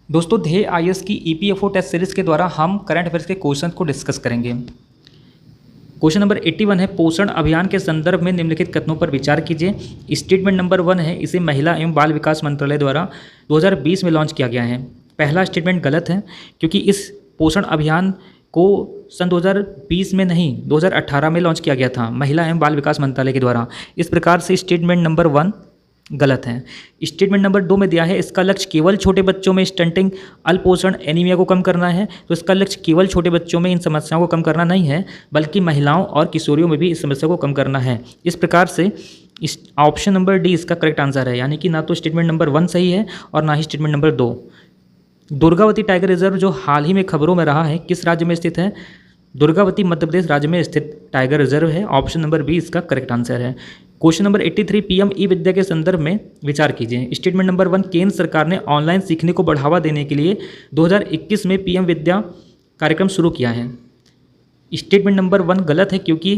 दोस्तों ध्येय आईएएस की ईपीएफओ टेस्ट सीरीज के द्वारा हम करंट अफेयर्स के क्वेश्चन को डिस्कस करेंगे। क्वेश्चन नंबर 81 है, पोषण अभियान के संदर्भ में निम्नलिखित कथनों पर विचार कीजिए। स्टेटमेंट नंबर 1 है, इसे महिला एवं बाल विकास मंत्रालय द्वारा 2020 में लॉन्च किया गया है। पहला स्टेटमेंट गलत है, क्योंकि इस पोषण अभियान को सन 2020 में नहीं 2018 में लॉन्च किया गया था महिला एवं बाल विकास मंत्रालय के द्वारा। इस प्रकार से स्टेटमेंट नंबर 1 गलत है। स्टेटमेंट नंबर 2 में दिया है, इसका लक्ष्य केवल छोटे बच्चों में स्टंटिंग, अल्पोषण, एनीमिया को कम करना है। तो इसका लक्ष्य केवल छोटे बच्चों में इन समस्याओं को कम करना नहीं है, बल्कि महिलाओं और किशोरियों में भी इस समस्या को कम करना है। इस प्रकार से इस ऑप्शन नंबर डी इसका करेक्ट आंसर है, यानी कि ना तो स्टेटमेंट नंबर 1 सही है और ना ही statement number 2। Durgavati tiger reserve जो हाल ही में खबरों में रहा है, किस राज्य में स्थित है? दुर्गावती मध्य प्रदेश राज्य में स्थित टाइगर रिजर्व है। ऑप्शन नंबर बी इसका करेक्ट आंसर है। क्वेश्चन नंबर 83, पीएम ई विद्या के संदर्भ में विचार कीजिए। स्टेटमेंट नंबर 1, केंद्र सरकार ने ऑनलाइन सीखने को बढ़ावा देने के लिए 2021 में पीएम विद्या कार्यक्रम शुरू किया है। स्टेटमेंट नंबर 1 गलत है, क्योंकि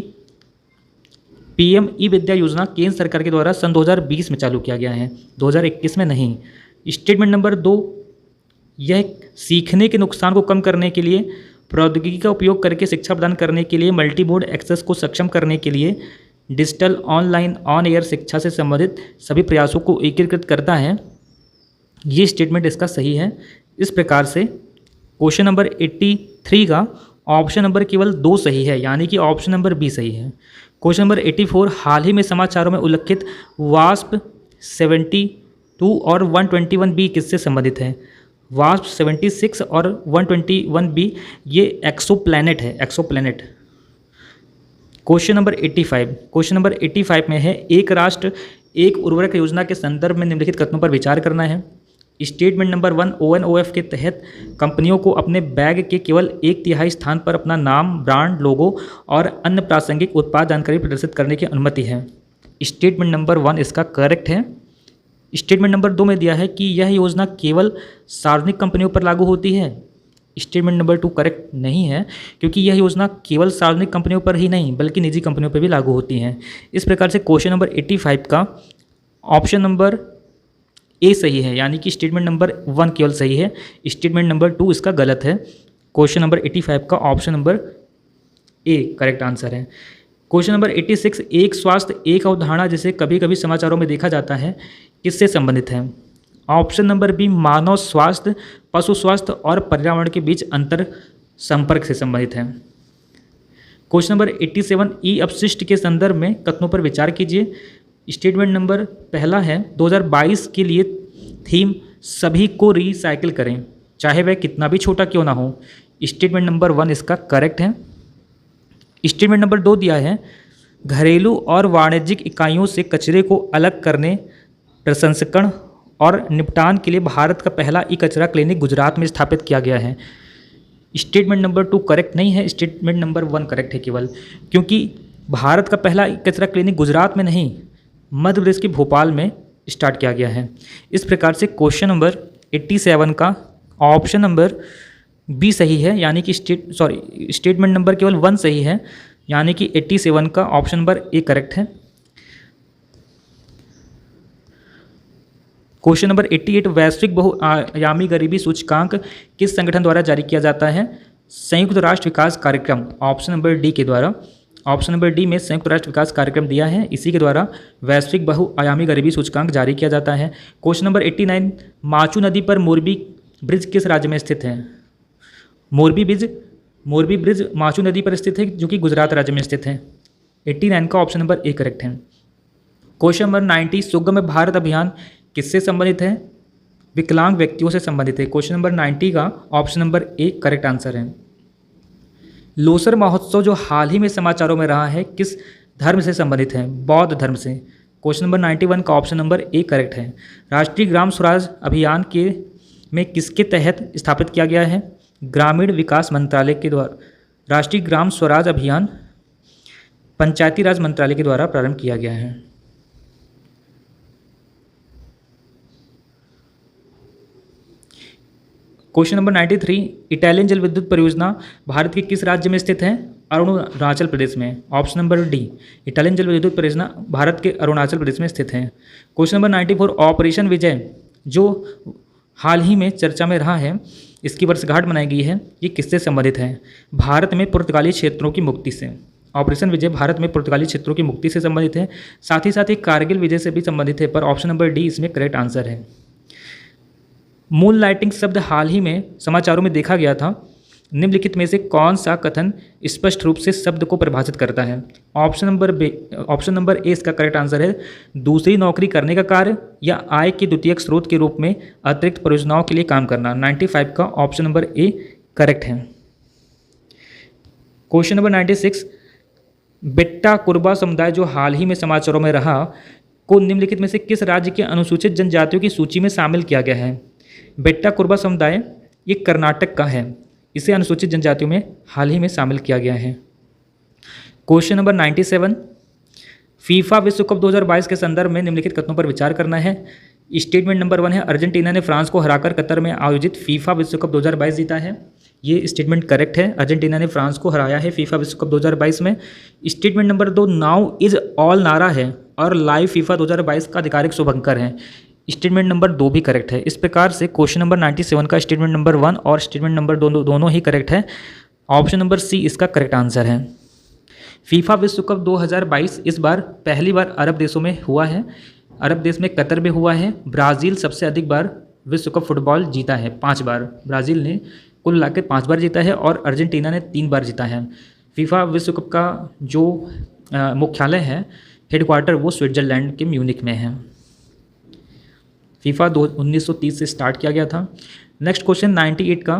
पीएम ई विद्या योजना केंद्र सरकार के द्वारा सन 2020 में चालू किया गया है, 2021 में नहीं। स्टेटमेंट नंबर 2, यह सीखने के नुकसान को कम करने के लिए प्रौद्योगिकी का उपयोग करके शिक्षा प्रदान करने के लिए मल्टी मोड एक्सेस को सक्षम करने के लिए डिजिटल, ऑनलाइन, ऑन एयर शिक्षा से संबंधित सभी प्रयासों को एकीकृत करता है। ये स्टेटमेंट इसका सही है। इस प्रकार से क्वेश्चन नंबर 83 का ऑप्शन नंबर केवल 2 सही है, यानी कि ऑप्शन नंबर बी सही है। क्वेश्चन नंबर 84, हाल ही में समाचारों में उल्लिखित वास्प 72 और 121B किससे संबंधित है? वास्प 76 और 121B ये एक्सोप्लैनेट है, एक्सोप्लैनेट। क्वेश्चन नंबर 85 में है, एक राष्ट्र एक उर्वरक योजना के संदर्भ में निम्नलिखित कथनों पर विचार करना है। स्टेटमेंट नंबर 1, ONOF के तहत कंपनियों को अपने बैग के केवल 1/3 स्थान पर अपना नाम, ब्रांड, लोगो और अन्य प्रासंगिक उत्पाद जानकारी प्रदर्शित करने की अनुमति है। स्टेटमेंट नंबर 1 इसका करेक्ट है। स्टेटमेंट नंबर 2 में दिया है कि यह योजना केवल सार्वजनिक कंपनियों पर लागू होती है। स्टेटमेंट नंबर 2 करेक्ट नहीं है, क्योंकि यह योजना केवल सार्वजनिक कंपनियों पर ही नहीं बल्कि निजी कंपनियों पर भी लागू होती है। इस प्रकार से क्वेश्चन नंबर 85 का ऑप्शन नंबर ए सही है, यानी कि स्टेटमेंट नंबर 1 केवल सही है, स्टेटमेंट नंबर 2 इसका गलत है। क्वेश्चन नंबर 85 का option number A correct answer है। क्वेश्चन नंबर 86, एक स्वास्थ्य एक अवधारणा जिसे कभी कभी समाचारों में देखा जाता है, किससे संबंधित है? ऑप्शन नंबर बी, मानव स्वास्थ्य, पशु स्वास्थ्य और पर्यावरण के बीच अंतर संपर्क से संबंधित है। क्वेश्चन नंबर 87, ई अपशिष्ट के संदर्भ में कथनों पर विचार कीजिए। स्टेटमेंट नंबर पहला है, 2022 के लिए थीम सभी को रिसाइकिल करें, चाहे वह कितना भी छोटा क्यों ना हो। स्टेटमेंट नंबर 1 इसका करेक्ट है। स्टेटमेंट नंबर 2 दिया है, घरेलू और वाणिज्यिक इकाइयों से कचरे को अलग करने, प्रसंस्करण और निपटान के लिए भारत का पहला ई कचरा क्लिनिक गुजरात में स्थापित किया गया है। स्टेटमेंट नंबर 2 करेक्ट नहीं है, स्टेटमेंट नंबर 1 करेक्ट है केवल, क्योंकि भारत का पहला ई कचरा क्लिनिक गुजरात में नहीं मध्य प्रदेश के भोपाल में स्टार्ट किया गया है। इस प्रकार से क्वेश्चन नंबर 87 का ऑप्शन नंबर बी सही है, यानी कि स्टेटमेंट नंबर केवल 1 सही है, यानी कि 87 का ऑप्शन नंबर ए करेक्ट है। क्वेश्चन नंबर 88, वैश्विक बहुआयामी गरीबी सूचकांक किस संगठन द्वारा जारी किया जाता है? संयुक्त राष्ट्र विकास कार्यक्रम, ऑप्शन नंबर डी के द्वारा। ऑप्शन नंबर डी में संयुक्त राष्ट्र विकास कार्यक्रम दिया है, इसी के द्वारा वैश्विक बहुआयामी गरीबी सूचकांक जारी किया जाता है। क्वेश्चन नंबर 89, माचू नदी पर मोरबी ब्रिज किस राज्य में स्थित है? मोरबी ब्रिज माचू नदी पर स्थित है, जो कि गुजरात राज्य में स्थित है। 89 का ऑप्शन नंबर ए करेक्ट है। क्वेश्चन नंबर 90, सुगम्य भारत अभियान किससे संबंधित है? विकलांग व्यक्तियों से संबंधित है। क्वेश्चन नंबर 90 का option number A correct answer है। लोसर महोत्सव जो हाल ही में समाचारों में रहा है, किस धर्म से संबंधित है? बौद्ध धर्म से। क्वेश्चन नंबर 91 का ऑप्शन नंबर ए करेक्ट है। राष्ट्रीय ग्राम स्वराज अभियान में किसके तहत स्थापित किया गया है? ग्रामीण विकास मंत्रालय के द्वारा। राष्ट्रीय ग्राम स्वराज अभियान पंचायती राज मंत्रालय के द्वारा प्रारंभ किया गया है। क्वेश्चन नंबर 93, इटालियन जल विद्युत परियोजना भारत के किस राज्य में स्थित है? अरुणाचल प्रदेश में। ऑप्शन नंबर डी, इटालियन जल विद्युत परियोजना भारत के अरुणाचल प्रदेश में स्थित है। क्वेश्चन नंबर 94, ऑपरेशन विजय जो हाल ही में चर्चा में रहा है, इसकी वर्षगांठ मनाई गई है, ये किससे संबंधित है? भारत में पुर्तगाली क्षेत्रों की मुक्ति से। ऑपरेशन विजय भारत में पुर्तगाली क्षेत्रों की मुक्ति से संबंधित है, साथ ही कारगिल विजय से भी संबंधित है, पर ऑप्शन नंबर डी इसमें करेक्ट आंसर है। मून लाइटिंग शब्द हाल ही में समाचारों में देखा गया था, निम्नलिखित में से कौन सा कथन स्पष्ट रूप से शब्द को परिभाषित करता है? ऑप्शन नंबर ए इसका करेक्ट आंसर है, दूसरी नौकरी करने का कार्य या आय के द्वितीयक स्रोत के रूप में अतिरिक्त परियोजनाओं के लिए काम करना। 95 का ऑप्शन नंबर ए करेक्ट है। क्वेश्चन नंबर 96, बेट्टा कुरबा समुदाय जो हाल ही में समाचारों में रहा, को निम्नलिखित में से किस राज्य के अनुसूचित जनजातियों की सूची में शामिल किया गया है? बेट्टा कुरबा समुदाय ये कर्नाटक का है, इसे अनुसूचित जनजातियों में हाल ही में शामिल किया गया है। क्वेश्चन नंबर 97, फीफा विश्व कप 2022 के संदर्भ में निम्नलिखित कथनों पर विचार करना है। स्टेटमेंट नंबर 1 है, अर्जेंटीना ने फ्रांस को हराकर कतर में आयोजित फीफा विश्व कप 2022 जीता है। ये स्टेटमेंट करेक्ट है, अर्जेंटीना ने फ्रांस को हराया है फीफा विश्व कप 2022 में। Statement number 2, now is all नारा है और लाइव फीफा 2022 का आधिकारिक शुभंकर है। स्टेटमेंट नंबर 2 भी करेक्ट है। इस प्रकार से क्वेश्चन नंबर 97 का स्टेटमेंट नंबर 1 और स्टेटमेंट नंबर दोनों ही करेक्ट है। ऑप्शन नंबर सी इसका करेक्ट आंसर है। फीफा विश्व कप 2022 इस बार पहली बार अरब देशों में हुआ है। अरब देश में कतर में हुआ है। ब्राज़ील सबसे अधिक बार विश्व कप फुटबॉल जीता है, 5 बार। ब्राज़ील ने कुल मिलाकर 5 बार जीता है और अर्जेंटीना ने 3 बार जीता है। फीफा विश्व कप का जो मुख्यालय है, हेडक्वार्टर, वो स्विट्ज़रलैंड के म्यूनिक में है। फीफा 1930 से स्टार्ट किया गया था। नेक्स्ट क्वेश्चन 98 का,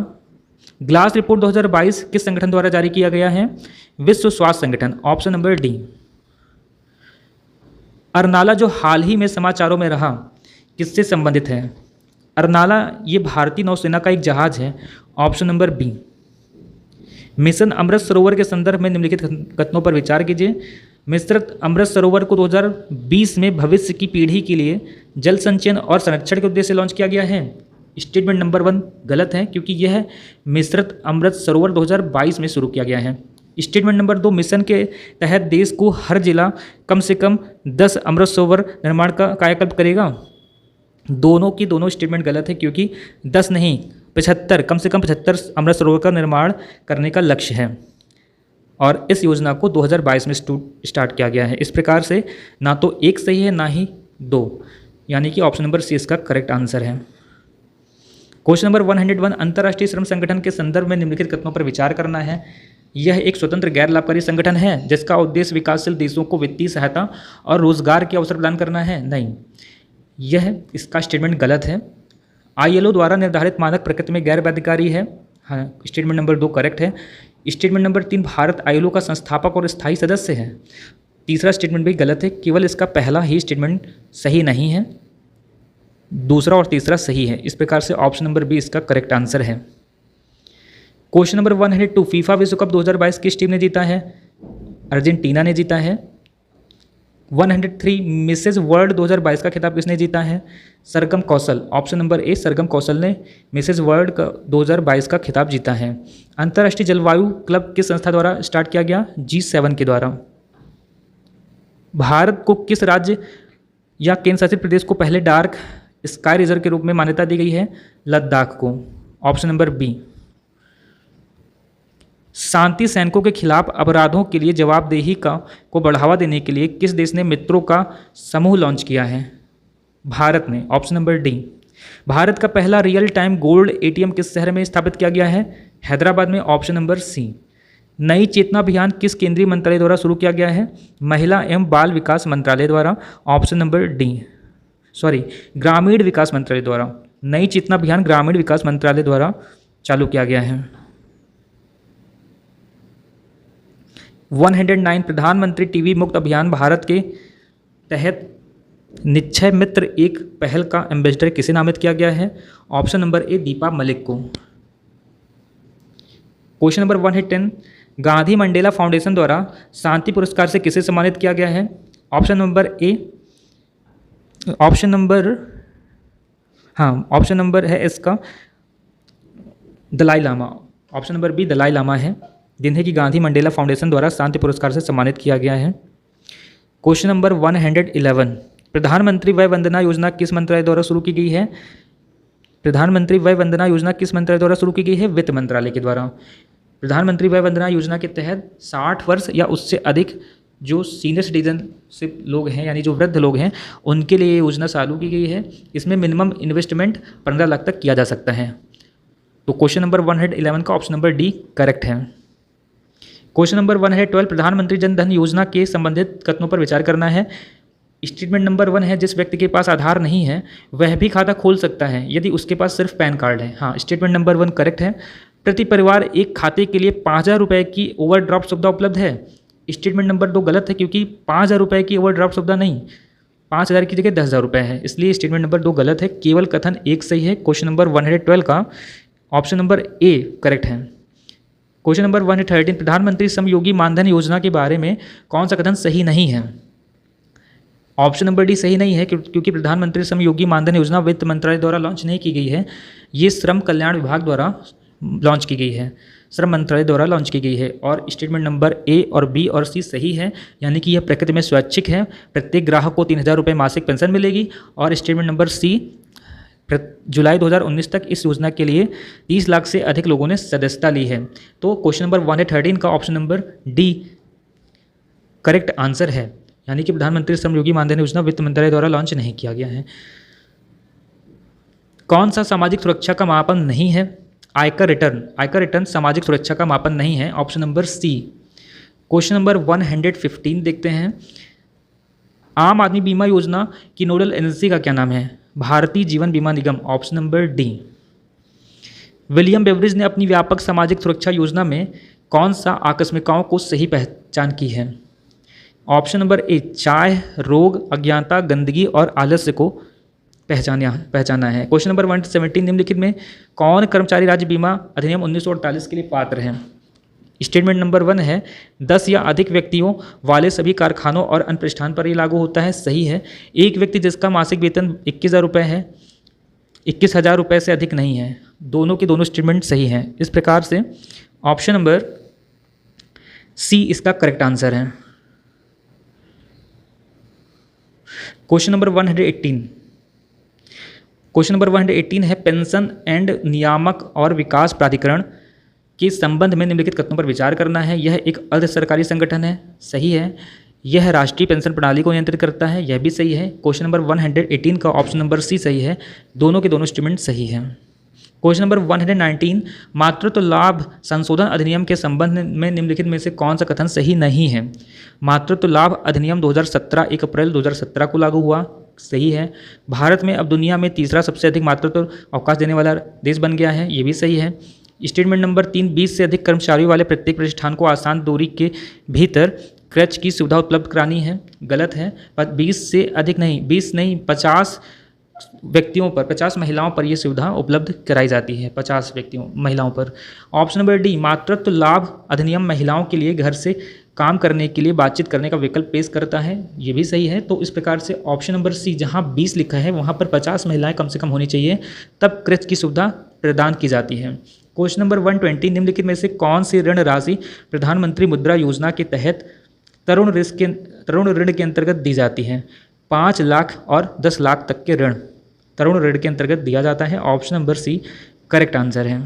ग्लास रिपोर्ट 2022 किस संगठन द्वारा जारी किया गया है? विश्व स्वास्थ्य संगठन। Option number D. अरनाला जो हाल ही में समाचारों में रहा, किससे संबंधित है? अरनाला ये भारतीय नौसेना का एक जहाज है। Option number B. Mission Amrit Sarovar के संदर्भ में निम्नलिखित कथनों पर विचार कीजिए। मिशन अमृत सरोवर को 2020 में भविष्य की पीढ़ी के लिए जल संचयन और संरक्षण के उद्देश्य से लॉन्च किया गया है। स्टेटमेंट नंबर 1 गलत है, क्योंकि यह मिशन अमृत सरोवर 2022 में शुरू किया गया है। स्टेटमेंट नंबर 2, मिशन के तहत देश को हर जिला कम से कम 10 अमृत सरोवर निर्माण का कायाकल्प करेगा। दोनों स्टेटमेंट गलत है, क्योंकि 10 नहीं 75, कम से कम 75 अमृत सरोवर का निर्माण करने का लक्ष्य है और इस योजना को 2022 में स्टार्ट किया गया है। इस प्रकार से ना तो एक सही है, ना ही 2, यानी कि ऑप्शन नंबर सी इसका करेक्ट आंसर है। क्वेश्चन नंबर 101, अंतर्राष्ट्रीय श्रम संगठन के संदर्भ में निम्नलिखित कथनों पर विचार करना है। यह एक स्वतंत्र गैर लाभकारी संगठन है जिसका उद्देश्य विकासशील देशों को वित्तीय सहायता और रोजगार के अवसर प्रदान करना है। नहीं, यह इसका स्टेटमेंट गलत है। ILO द्वारा निर्धारित मानक प्रकृति में गैर बाध्यकारी है। हाँ, स्टेटमेंट नंबर 2 करेक्ट है। स्टेटमेंट नंबर 3, भारत ILO का संस्थापक और स्थायी सदस्य है। तीसरा स्टेटमेंट भी गलत है, केवल इसका पहला ही स्टेटमेंट सही नहीं है, दूसरा और तीसरा सही है। इस प्रकार से ऑप्शन नंबर बी इसका करेक्ट आंसर है। क्वेश्चन नंबर 102, फीफा विश्व कप 2022 किस टीम ने जीता है? अर्जेंटीना ने जीता है। 103, मिसेज वर्ल्ड 2022 का खिताब किसने जीता है? सरगम कौशल। ऑप्शन नंबर ए, सरगम कौशल ने मिसेज वर्ल्ड का 2022 का खिताब जीता है। अंतर्राष्ट्रीय जलवायु क्लब किस संस्था द्वारा स्टार्ट किया गया? G7 के द्वारा। भारत को किस राज्य या केंद्र शासित प्रदेश को पहले डार्क स्काई रिजर्व के रूप में मान्यता दी गई है? लद्दाख को। Option number B. शांति सैनिकों के खिलाफ अपराधों के लिए जवाबदेही को बढ़ावा देने के लिए किस देश ने मित्रों का समूह लॉन्च किया है? भारत ने। Option number D. भारत का पहला रियल टाइम गोल्ड ATM किस शहर में स्थापित किया गया है? हैदराबाद में। Option number C. नई चेतना अभियान किस केंद्रीय मंत्रालय द्वारा शुरू किया गया है? महिला एवं बाल विकास मंत्रालय द्वारा। ऑप्शन नंबर डी, ग्रामीण विकास मंत्रालय द्वारा। नई चेतना अभियान ग्रामीण विकास मंत्रालय द्वारा चालू किया गया है। 109, प्रधानमंत्री टीबी मुक्त अभियान भारत के तहत निक्षय मित्र एक पहल का एम्बेसडर किसे नामित किया गया है? Option number A, Deepa Malik को। Question number 110, Gandhi Mandela foundation द्वारा शांति पुरस्कार से किसे सम्मानित किया गया है? ऑप्शन नंबर है इसका Dalai Lama. Option number B Dalai Lama है, जिन्हें कि गांधी मंडेला फाउंडेशन द्वारा शांति पुरस्कार से सम्मानित किया गया है। क्वेश्चन नंबर 111, प्रधानमंत्री वय वंदना योजना किस मंत्रालय द्वारा शुरू की गई है? प्रधानमंत्री वय वंदना योजना किस मंत्रालय द्वारा शुरू की गई है? वित्त मंत्रालय के द्वारा। प्रधानमंत्री वय वंदना योजना के तहत 60 वर्ष या उससे अधिक जो सीनियर सिटीजनशिप लोग हैं, यानी जो वृद्ध लोग हैं, उनके लिए ये योजना चालू की गई है। इसमें मिनिमम इन्वेस्टमेंट 15 लाख तक किया जा सकता है। तो क्वेश्चन नंबर 111 का ऑप्शन नंबर डी करेक्ट है। क्वेश्चन नंबर 112, प्रधानमंत्री जन धन योजना के संबंधित कथनों पर विचार करना है। स्टेटमेंट नंबर 1 है, जिस व्यक्ति के पास आधार नहीं है वह भी खाता खोल सकता है यदि उसके पास सिर्फ पैन कार्ड है। हाँ, स्टेटमेंट नंबर 1 करेक्ट है। प्रति परिवार एक खाते के लिए 5,000 रुपये की ओवरड्राफ्ट सुविधा उपलब्ध है। स्टेटमेंट नंबर 2 गलत है, क्योंकि 5,000 रुपये की ओवरड्राफ्ट सुविधा नहीं, 5,000 की जगह 10,000 रुपये है, इसलिए स्टेटमेंट नंबर 2 गलत है। केवल कथन एक सही है। क्वेश्चन नंबर 112 का ऑप्शन नंबर ए करेक्ट है। क्वेश्चन नंबर 113, प्रधानमंत्री श्रमयोगी मानधन योजना के बारे में कौन सा कथन सही नहीं है? ऑप्शन नंबर डी सही नहीं है, क्योंकि प्रधानमंत्री श्रमयोगी मानधन योजना वित्त मंत्रालय द्वारा लॉन्च नहीं की गई है। ये श्रम कल्याण विभाग द्वारा लॉन्च की गई है, श्रम मंत्रालय द्वारा लॉन्च की गई है। और स्टेटमेंट नंबर ए और बी और सी सही है, यानी कि यह प्रकृति में स्वैच्छिक है। प्रत्येक ग्राहक को 3,000 रुपये मासिक पेंशन मिलेगी। और स्टेटमेंट नंबर सी, जुलाई 2019 तक इस योजना के लिए 30 लाख से अधिक लोगों ने सदस्यता ली है। तो क्वेश्चन नंबर 113 का option number D correct answer है, यानी कि प्रधानमंत्री श्रमयोगी मानधन योजना वित्त मंत्रालय द्वारा लॉन्च नहीं किया गया है। कौन सा सामाजिक सुरक्षा का मापन नहीं है? आयकर रिटर्न सामाजिक सुरक्षा का मापन नहीं है। Option number C. Question number 115 देखते हैं। आम आदमी बीमा योजना की नोडल एजेंसी का क्या नाम है? भारतीय जीवन बीमा निगम। Option number D. William Beveridge ने अपनी व्यापक सामाजिक सुरक्षा योजना में कौन सा आकस्मिकताओं को सही पहचान की है? ऑप्शन नंबर ए, चाय, रोग, अज्ञानता, गंदगी और आलस्य को पहचाना है। क्वेश्चन नंबर 117, निम्नलिखित में कौन कर्मचारी राज्य बीमा अधिनियम 1948 के लिए पात्र है? स्टेटमेंट नंबर 1 है, 10 या अधिक व्यक्तियों वाले सभी कारखानों और अन्य प्रतिष्ठान पर ये लागू होता है। सही है। एक व्यक्ति जिसका मासिक वेतन 21,000 रुपये है, 21,000 रुपये से अधिक नहीं है। दोनों के दोनों स्टेटमेंट सही हैं। इस प्रकार से ऑप्शन नंबर सी इसका करेक्ट आंसर है। क्वेश्चन नंबर 118, क्वेश्चन नंबर 118 है, पेंशन एंड नियामक और विकास प्राधिकरण के संबंध में निम्नलिखित कथनों पर विचार करना है। यह एक अर्ध सरकारी संगठन है। सही है। यह राष्ट्रीय पेंशन प्रणाली को नियंत्रित करता है। यह भी सही है। क्वेश्चन नंबर 118 का ऑप्शन नंबर सी सही है। दोनों के दोनों स्टेटमेंट सही हैं। क्वेश्चन नंबर 119, मातृत्व लाभ संशोधन अधिनियम के संबंध में निम्नलिखित में से कौन सा कथन सही नहीं है? मातृत्व लाभ अधिनियम 2017 1 अप्रैल 2017 को लागू हुआ। सही है। भारत में अब दुनिया में तीसरा सबसे अधिक मातृत्व अवकाश देने वाला देश बन गया है। ये भी सही है। स्टेटमेंट नंबर 3, 20 से अधिक कर्मचारियों वाले प्रत्येक प्रतिष्ठान को आसान दूरी के भीतर क्रच की सुविधा उपलब्ध करानी है। गलत है। पर 20 से अधिक नहीं, 20 नहीं, 50 व्यक्तियों पर, 50 महिलाओं पर यह सुविधा उपलब्ध कराई जाती है। 50 व्यक्तियों महिलाओं पर। ऑप्शन नंबर डी, मातृत्व लाभ अधिनियम महिलाओं के लिए घर से काम करने के लिए बातचीत करने का विकल्प पेश करता है। ये भी सही है। तो इस प्रकार से ऑप्शन नंबर सी, जहां 20 लिखा है वहां पर 50 महिलाएं कम से कम होनी चाहिए, तब क्रच की सुविधा प्रदान की जाती है। क्वेश्चन नंबर 120, निम्नलिखित में से कौन सी ऋण राशि प्रधानमंत्री मुद्रा योजना के तहत तरुण ऋण के अंतर्गत दी जाती है? 5 लाख और 10 लाख तक के ऋण तरुण ऋण के अंतर्गत दिया जाता है। Option number C correct answer है।